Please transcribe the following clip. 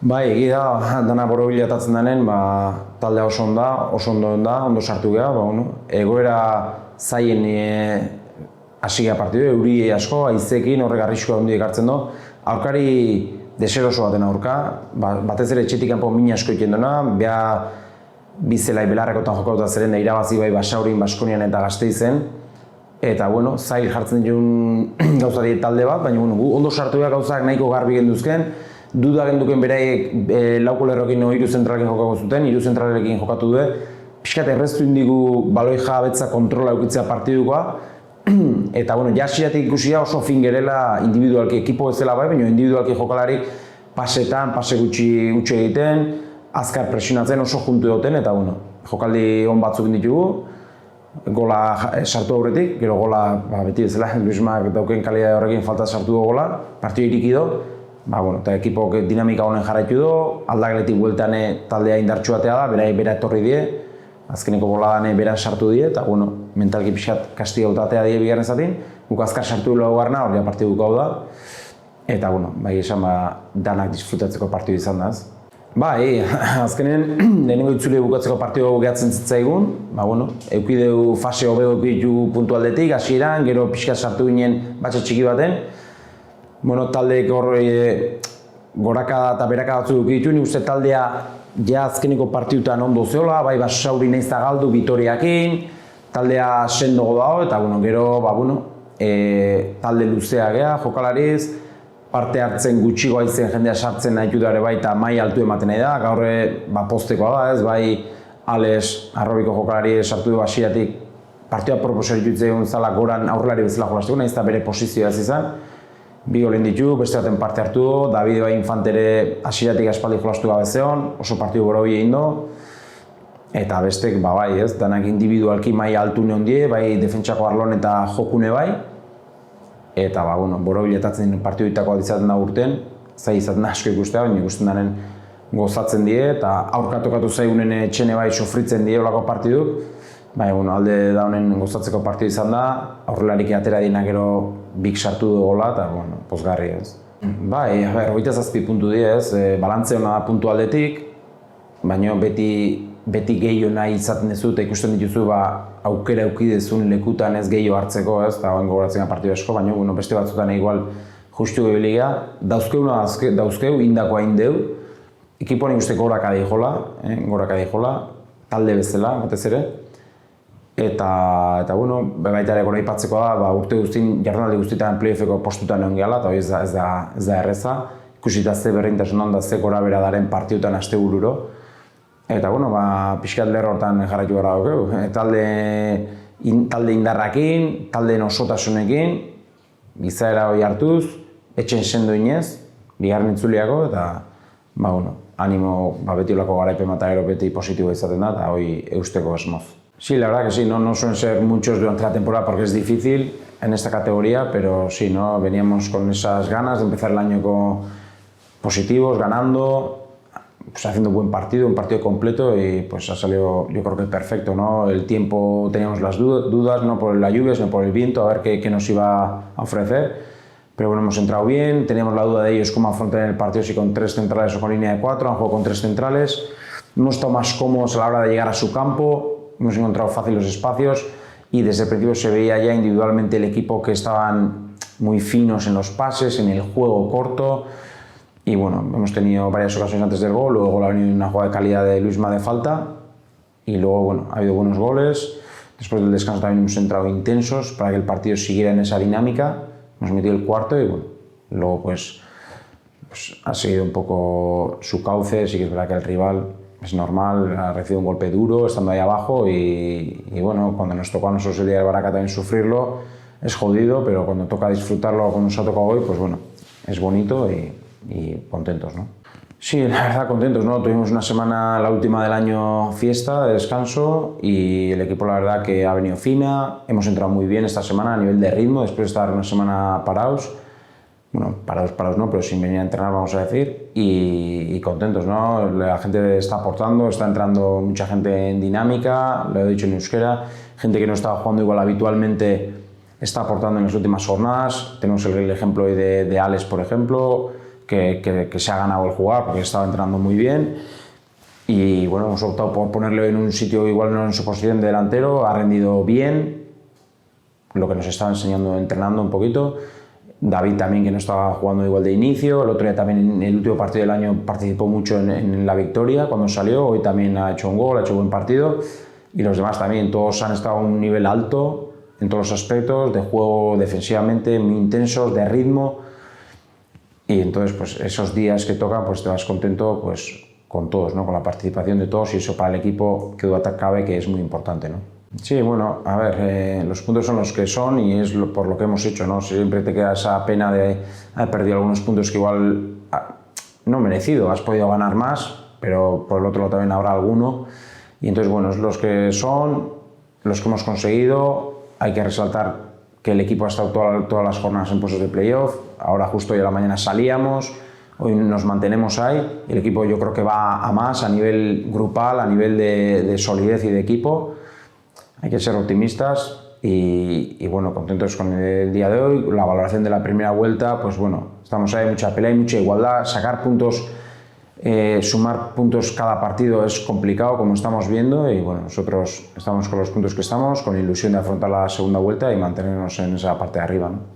Bai, egia da, dana borobila atatzen denen, taldea oso ondo sartu geha, egoera zaien hasiga partidu, euri asko, haizekin horrek arriskua handia ekartzen du. Aurkari deseroso baten aurka, batez ere etxetik kanpo min asko egiten duena, beha bizelai belarrekotan jokauta zeren da irabazi bai Basaurin, Baskonian eta Gasteizen. Eta, zail jartzen dituen gauza die talde bat, baina gu ondo sartu geha gauzak nahiko garbi genduzken, duda genduken beraiek lauko lerrokin hiru zentralekin jokatu zuten, hiru zentralekin jokatu du, pixkat erreztu indigu baloi jabetza kontrola eukitzea partidukoa, eta jasiratik ikusia oso fin gerela individualki ekipo bezala bai, baina individualki jokalarik pasetan, pase gutxi egiten, azkar presionatzen oso juntu duten, eta jokaldi on batzuk ditugu, gola sartu aurretik, gero gola beti bezala, Luismak dauken kalidade horrekin falta sartu du gola, partidu iriki do, eta ekipok dinamika honen jarraitu du, aldageletik bueltan taldea indartsuatea da, bera etorri die, azkeneko boladan bera sartu die, eta mentalki pixat kastigautatea die bigarren zatin, guk azkar sartu du laugarna, hori partidu hau da, eta bai esan danak disfrutatzeko partidu izan da. Bai, azkenen lehenengo itzule bukatzeko partidu gehatzen zitzaigun, eukideu fase hobego eukidu puntualdetik, hasieran, gero pixka sartu ginen batxe txiki baten, taldeek hor gorakada eta berakada batzuk eukiditu, nik uste taldea ja azkeneko partidutan ondo zeola, bai Basauri nahiz da galdu Vitoriakin, taldea sendogo dago, eta gero talde luzea geha, jokalariz, parte hartzen gutxigoa izen jendea sartzen nahi dute bai eta mai altu ematen nahi da, gaur postekoa da, bai Ales, arrobiko jokalari sartu du hasieratik partida proposeritu itzen zala goran aurrelari bezala jolasteko, nahiz eta bere posizioa ez izan. Bi golen ditu, beste baten parte hartu du, David bai Infantere hasieratik aspaldi jolastu gabe zeon, oso partidu borobi egin du. Eta bestek, bai ez, danak individualki mai altune hondie, bai defentsako arlon eta jokune bai. Eta borobiletatzen partidutakoa dizaten da urten, zai izaten asko ikustea, baina ikusten daren gozatzen die, eta aurkatokatu zaigunen etxene bai sofritzen die olako partiduk. Baina alde da honen gozatzeko partidu izan da, aurrelarik atera dina gero bik sartu du gola, eta pozgarri ez. Bai, 27 puntu die ez, balantze hona da puntu aldetik, baina beti gehiago nahi izaten dezu eta ikusten dituzu aukera eukidezun lekutan ez gehiago hartzeko ez, eta gogoratzen partidu asko, baina beste batzutan igual justu gehiago dauzkeu, indako hain deu, ekipoan ikuste gorakadi jola, talde bezala, batez ere. Eta baita ere gora ipatzeko da, urte guztin, jardunaldi guztietan playoffeko postutan egon gehala, eta hori ez da erreza. Ikusita ze berrintasun onda ze gora bera daren partidutan aste bururo. Eta pixkat lerro hortan jarraitu gara daukeu. Talde indarrakin, taldeen osotasunekin, gizaera hori hartuz, etxen sendo inez, bigarren itzuliako, eta animo beti olako garaipen eta gero beti positibo izaten da, eta hori eusteko asmoz. Sí, la verdad que sí, no suelen ser muchos durante la temporada porque es difícil en esta categoría, pero sí, veníamos con esas ganas de empezar el año positivos, ganando, haciendo un partido completo y pues ha salido yo creo que perfecto, ¿no? El tiempo teníamos las dudas, no por la lluvia, sino por el viento, a ver qué nos iba a ofrecer. Pero hemos entrado bien, teníamos la duda de ellos cómo afrontar el partido, si con 3 centrales o con línea de 4, han jugado con 3 centrales. Hemos estado más cómodos a la hora de llegar a su campo. Hemos encontrado fácil los espacios y desde el principio se veía ya individualmente el equipo que estaban muy finos en los pases, en el juego corto y hemos tenido varias ocasiones antes del gol, luego ha venido una jugada de calidad de Luisma de falta y luego ha habido buenos goles. Después del descanso también hemos entrado intensos para que el partido siguiera en esa dinámica, hemos metido el cuarto y luego pues ha seguido un poco su cauce, sí que es verdad que el rival es normal, ha recibido un golpe duro estando ahí abajo y cuando nos tocó a nosotros el día del Baraka también sufrirlo, es jodido, pero cuando toca disfrutarlo como nos ha tocado hoy, pues es bonito y contentos, ¿no? Sí, la verdad contentos, ¿no? Tuvimos una semana, la última del año, fiesta, de descanso y el equipo la verdad que ha venido fina, hemos entrado muy bien esta semana a nivel de ritmo, después de estar una semana parados. Parados no, pero sin venir a entrenar, vamos a decir, y contentos, ¿no? La gente está aportando, está entrando mucha gente en dinámica, lo he dicho en euskera, gente que no estaba jugando igual habitualmente está aportando en las últimas jornadas. Tenemos el ejemplo hoy de Alex, por ejemplo, que se ha ganado el jugar, porque estaba entrenando muy bien. Y bueno, hemos optado por ponerlo en un sitio igual no en su posición de delantero, ha rendido bien, lo que nos estaba enseñando, entrenando un poquito. David también, que no estaba jugando igual de inicio, el otro día también en el último partido del año participó mucho en la victoria cuando salió, hoy también ha hecho un gol, ha hecho buen partido, y los demás también, todos han estado a un nivel alto en todos los aspectos, de juego defensivamente, muy intensos, de ritmo, y entonces pues esos días que tocan pues te vas contento pues con todos, ¿no? Con la participación de todos, y eso para el equipo, que duda cabe, que es muy importante, ¿no? Sí, bueno, a ver, los puntos son los que son y es por lo que hemos hecho, ¿no? Siempre te queda esa pena de haber perdido algunos puntos que igual no merecido, has podido ganar más, pero por el otro lado también habrá alguno. Y entonces, bueno, es los que son, los que hemos conseguido. Hay que resaltar que el equipo ha estado todas las jornadas en puestos de playoff. Ahora justo hoy a la mañana salíamos, hoy nos mantenemos ahí. El equipo yo creo que va a más a nivel grupal, a nivel de solidez y de equipo. Hay que ser optimistas y bueno, contentos con el día de hoy. La valoración de la primera vuelta, pues bueno, estamos ahí, mucha pelea y mucha igualdad. Sacar puntos, sumar puntos cada partido es complicado, como estamos viendo, y bueno, nosotros estamos con los puntos que estamos, con ilusión de afrontar la segunda vuelta y mantenernos en esa parte de arriba, ¿no?